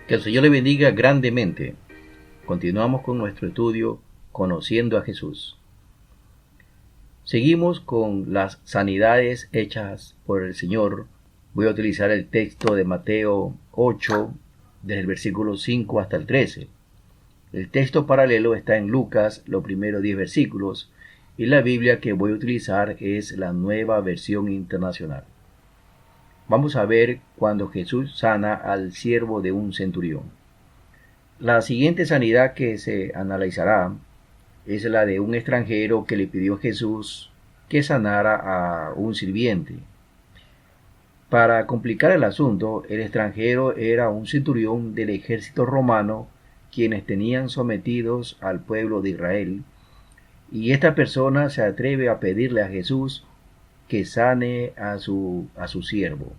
Que el Señor le bendiga grandemente. Continuamos con nuestro estudio Conociendo a Jesús. Seguimos con las sanidades hechas por el Señor. Voy a utilizar el texto de Mateo 8, desde el versículo 5 hasta el 13. El texto paralelo está en Lucas, los primeros 10 versículos, y la Biblia que voy a utilizar es la Nueva Versión Internacional. Vamos a ver cuando Jesús sana al siervo de un centurión. La siguiente sanidad que se analizará es la de un extranjero que le pidió a Jesús que sanara a un sirviente. Para complicar el asunto, el extranjero era un centurión del ejército romano, quienes tenían sometidos al pueblo de Israel, y esta persona se atreve a pedirle a Jesús que sane a su siervo.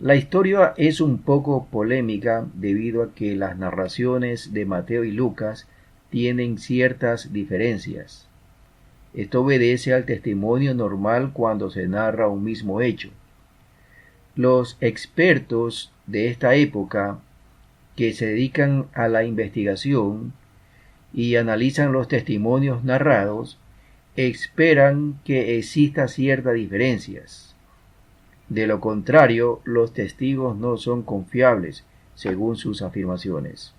La historia es un poco polémica debido a que las narraciones de Mateo y Lucas tienen ciertas diferencias. Esto obedece al testimonio normal cuando se narra un mismo hecho. Los expertos de esta época que se dedican a la investigación y analizan los testimonios narrados esperan que exista ciertas diferencias. De lo contrario, los testigos no son confiables, según sus afirmaciones.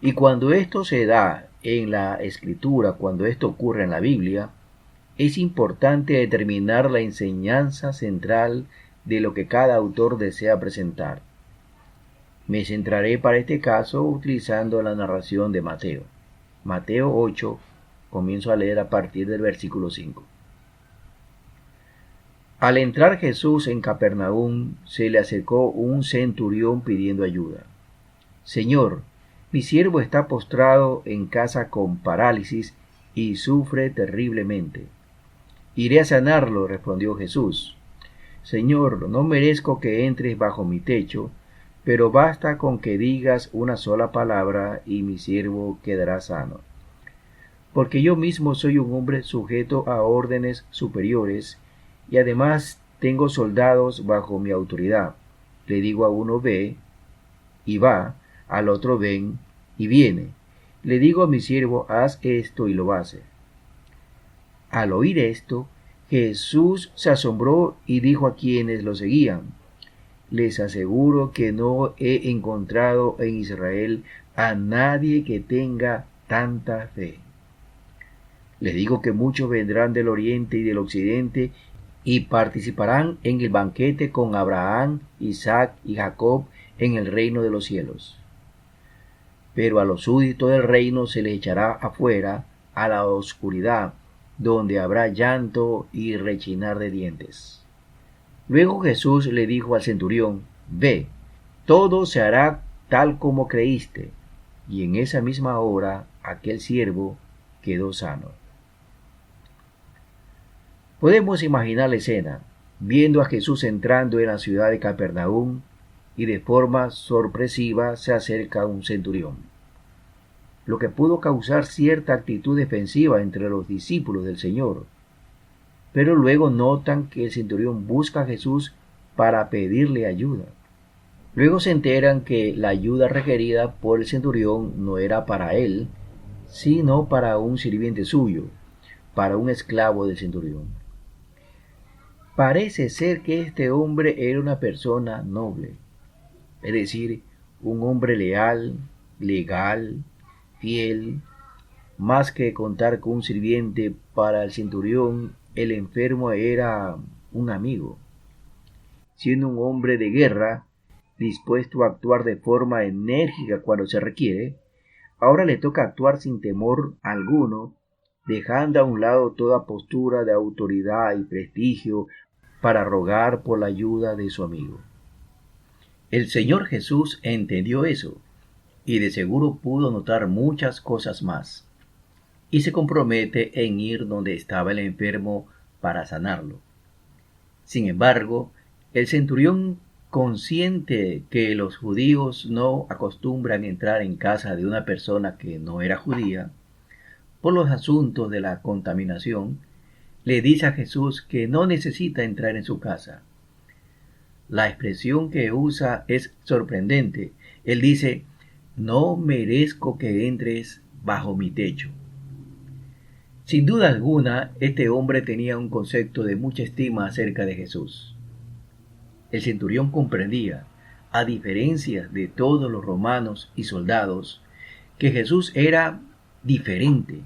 Y cuando esto se da en la Escritura, cuando esto ocurre en la Biblia, es importante determinar la enseñanza central de lo que cada autor desea presentar. Me centraré para este caso utilizando la narración de Mateo. Mateo 8, comienzo a leer a partir del versículo 5. Al entrar Jesús en Capernaum, se le acercó un centurión pidiendo ayuda. Señor, mi siervo está postrado en casa con parálisis y sufre terriblemente. Iré a sanarlo, respondió Jesús. Señor, no merezco que entres bajo mi techo, pero basta con que digas una sola palabra y mi siervo quedará sano. Porque yo mismo soy un hombre sujeto a órdenes superiores, y además tengo soldados bajo mi autoridad. Le digo a uno ve, y va, al otro ven, y viene. Le digo a mi siervo haz esto, y lo hace. Al oír esto, Jesús se asombró y dijo a quienes lo seguían, les aseguro que no he encontrado en Israel a nadie que tenga tanta fe. Les digo que muchos vendrán del oriente y del occidente y participarán en el banquete con Abraham, Isaac y Jacob en el reino de los cielos. Pero a los súbditos del reino se les echará afuera, a la oscuridad, donde habrá llanto y rechinar de dientes. Luego Jesús le dijo al centurión, ve, todo se hará tal como creíste. Y en esa misma hora aquel siervo quedó sano. Podemos imaginar la escena, viendo a Jesús entrando en la ciudad de Capernaum y de forma sorpresiva se acerca un centurión, lo que pudo causar cierta actitud defensiva entre los discípulos del Señor. Pero luego notan que el centurión busca a Jesús para pedirle ayuda. Luego se enteran que la ayuda requerida por el centurión no era para él, sino para un sirviente suyo, para un esclavo del centurión. Parece ser que este hombre era una persona noble, es decir, un hombre leal, legal, fiel. Más que contar con un sirviente, para el centurión, el enfermo era un amigo. Siendo un hombre de guerra, dispuesto a actuar de forma enérgica cuando se requiere, ahora le toca actuar sin temor alguno, dejando a un lado toda postura de autoridad y prestigio para rogar por la ayuda de su amigo. El Señor Jesús entendió eso, y de seguro pudo notar muchas cosas más, y se compromete en ir donde estaba el enfermo para sanarlo. Sin embargo, el centurión, consciente que los judíos no acostumbran entrar en casa de una persona que no era judía, por los asuntos de la contaminación, le dice a Jesús que no necesita entrar en su casa. La expresión que usa es sorprendente. Él dice, no merezco que entres bajo mi techo. Sin duda alguna, este hombre tenía un concepto de mucha estima acerca de Jesús. El centurión comprendía, a diferencia de todos los romanos y soldados, que Jesús era diferente.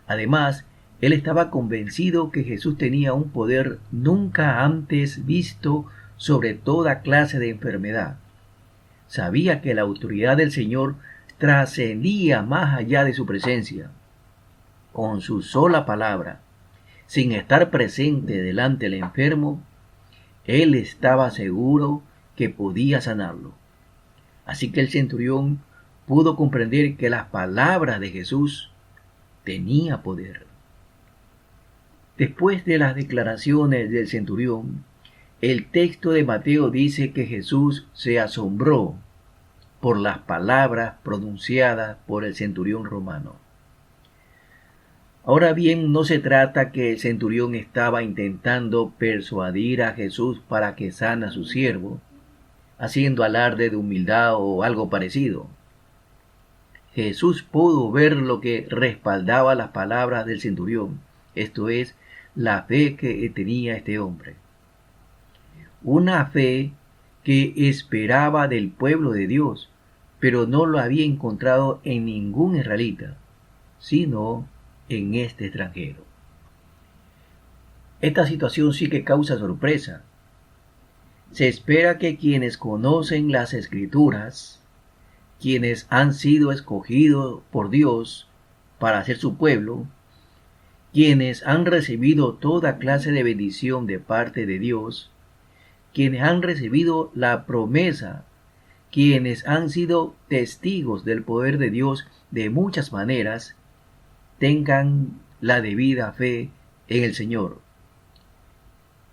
Además, él estaba convencido que Jesús tenía un poder nunca antes visto sobre toda clase de enfermedad. Sabía que la autoridad del Señor trascendía más allá de su presencia. Con su sola palabra, sin estar presente delante del enfermo, él estaba seguro que podía sanarlo. Así que el centurión pudo comprender que las palabras de Jesús tenían poder. Después de las declaraciones del centurión, el texto de Mateo dice que Jesús se asombró por las palabras pronunciadas por el centurión romano. Ahora bien, no se trata que el centurión estaba intentando persuadir a Jesús para que sana a su siervo, haciendo alarde de humildad o algo parecido. Jesús pudo ver lo que respaldaba las palabras del centurión, esto es, la fe que tenía este hombre. Una fe que esperaba del pueblo de Dios, pero no lo había encontrado en ningún israelita, sino en este extranjero. Esta situación sí que causa sorpresa. Se espera que quienes conocen las Escrituras, quienes han sido escogidos por Dios para ser su pueblo, quienes han recibido toda clase de bendición de parte de Dios, quienes han recibido la promesa, quienes han sido testigos del poder de Dios de muchas maneras, tengan la debida fe en el Señor.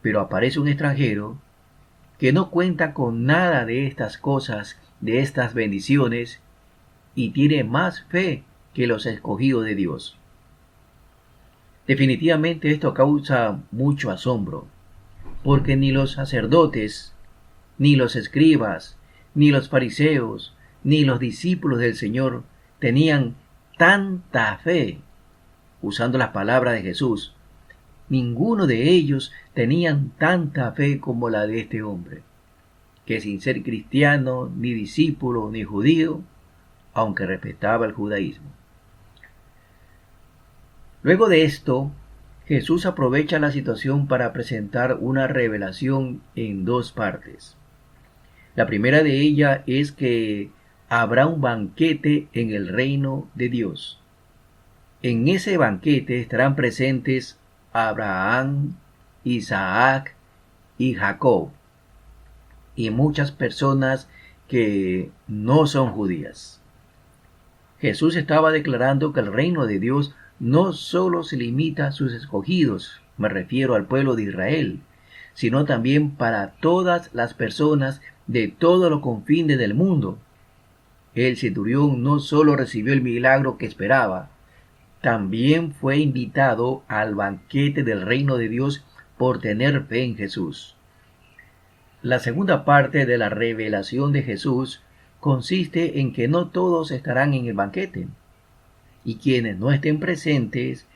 Pero aparece un extranjero que no cuenta con nada de estas cosas, de estas bendiciones, y tiene más fe que los escogidos de Dios. Definitivamente esto causa mucho asombro, porque ni los sacerdotes, ni los escribas, ni los fariseos, ni los discípulos del Señor tenían tanta fe, usando las palabras de Jesús. Ninguno de ellos tenían tanta fe como la de este hombre, que sin ser cristiano, ni discípulo, ni judío, aunque respetaba el judaísmo. Luego de esto, Jesús aprovecha la situación para presentar una revelación en dos partes. La primera de ellas es que habrá un banquete en el reino de Dios. En ese banquete estarán presentes Abraham, Isaac y Jacob, y muchas personas que no son judías. Jesús estaba declarando que el reino de Dios no solo se limita a sus escogidos, me refiero al pueblo de Israel, sino también para todas las personas de todos los confines del mundo. El centurión no solo recibió el milagro que esperaba, también fue invitado al banquete del reino de Dios por tener fe en Jesús. La segunda parte de la revelación de Jesús consiste en que no todos estarán en el banquete, y quienes no estén presentes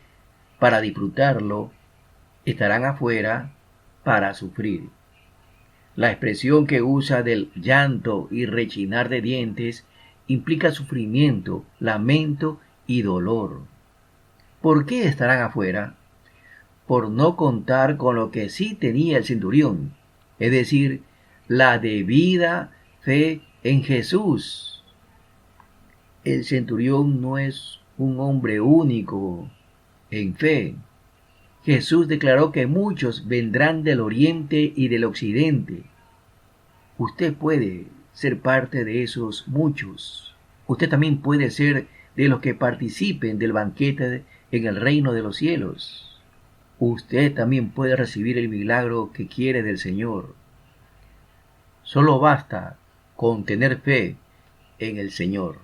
para disfrutarlo estarán afuera para sufrir. La expresión que usa del llanto y rechinar de dientes implica sufrimiento, lamento y dolor. ¿Por qué estarán afuera? Por no contar con lo que sí tenía el centurión, es decir, la debida fe en Jesús. El centurión no es un hombre único en fe. Jesús declaró que muchos vendrán del oriente y del occidente. Usted puede ser parte de esos muchos. Usted también puede ser de los que participen del banquete en el reino de los cielos. Usted también puede recibir el milagro que quiere del Señor. Solo basta con tener fe en el Señor.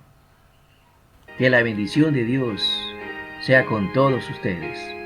Que la bendición de Dios sea con todos ustedes.